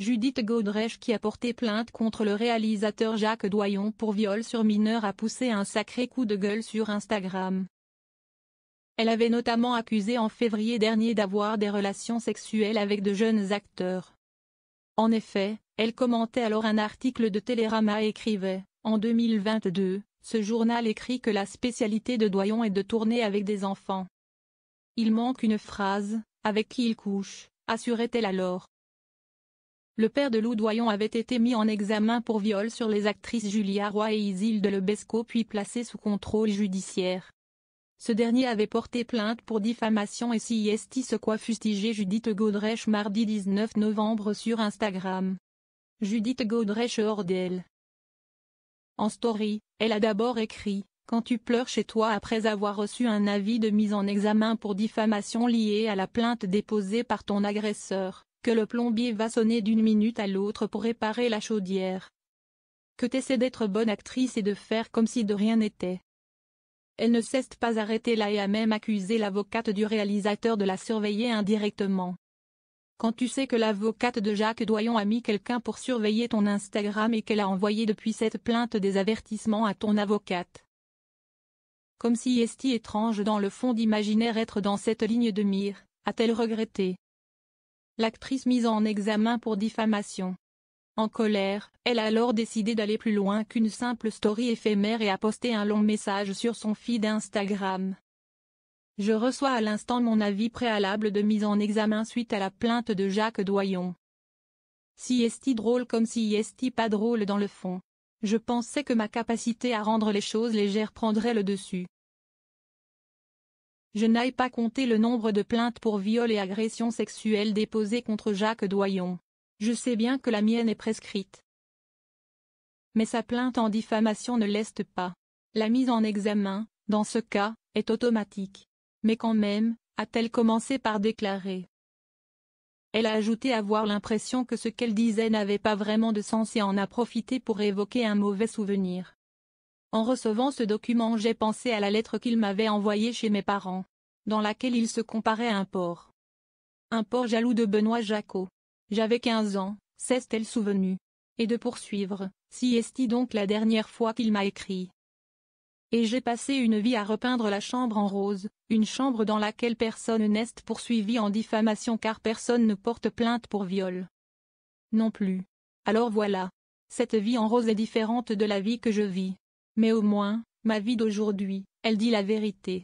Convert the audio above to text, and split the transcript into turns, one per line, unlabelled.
Judith Godrèche qui a porté plainte contre le réalisateur Jacques Doyon pour viol sur mineur a poussé un sacré coup de gueule sur Instagram. Elle avait notamment accusé en février dernier d'avoir des relations sexuelles avec de jeunes acteurs. En effet, elle commentait alors un article de Télérama et écrivait, en 2022, ce journal écrit que la spécialité de Doyon est de tourner avec des enfants. Il manque une phrase, avec qui il couche, assurait-elle alors. Le père de Lou Doyon avait été mis en examen pour viol sur les actrices Julia Roy et Isilde Lebesco puis placé sous contrôle judiciaire. Ce dernier avait porté plainte pour diffamation et CIST ce qu'a fustigé Judith Godrèche mardi 19 novembre sur Instagram. Judith Godrèche hors d'elle. En story, elle a d'abord écrit « Quand tu pleures chez toi après avoir reçu un avis de mise en examen pour diffamation liée à la plainte déposée par ton agresseur, que le plombier va sonner d'une minute à l'autre pour réparer la chaudière. Que t'essaies d'être bonne actrice et de faire comme si de rien n'était. » Elle ne s'est pas arrêtée là et a même accusé l'avocate du réalisateur de la surveiller indirectement. Quand tu sais que l'avocate de Jacques Doyon a mis quelqu'un pour surveiller ton Instagram et qu'elle a envoyé depuis cette plainte des avertissements à ton avocate. Comme si est étrange dans le fond d'imaginer être dans cette ligne de mire, a-t-elle regretté. L'actrice mise en examen pour diffamation. En colère, elle a alors décidé d'aller plus loin qu'une simple story éphémère et a posté un long message sur son feed Instagram. Je reçois à l'instant mon avis préalable de mise en examen suite à la plainte de Jacques Doyon. Si est drôle comme si est pas drôle dans le fond. Je pensais que ma capacité à rendre les choses légères prendrait le dessus. Je n'aille pas compter le nombre de plaintes pour viol et agression sexuelle déposées contre Jacques Doyon. Je sais bien que la mienne est prescrite. Mais sa plainte en diffamation ne l'est pas. La mise en examen, dans ce cas, est automatique. Mais quand même, a-t-elle commencé par déclarer. Elle a ajouté avoir l'impression que ce qu'elle disait n'avait pas vraiment de sens et en a profité pour évoquer un mauvais souvenir. En recevant ce document, j'ai pensé à la lettre qu'il m'avait envoyée chez mes parents, dans laquelle il se comparait à un porc. Un porc jaloux de Benoît Jacquot. J'avais 15 ans, s'est-elle souvenue. Et de poursuivre, si est-il donc la dernière fois qu'il m'a écrit. Et j'ai passé une vie à repeindre la chambre en rose, une chambre dans laquelle personne n'est poursuivi en diffamation car personne ne porte plainte pour viol. Non plus. Alors voilà. Cette vie en rose est différente de la vie que je vis. Mais au moins, ma vie d'aujourd'hui, elle dit la vérité.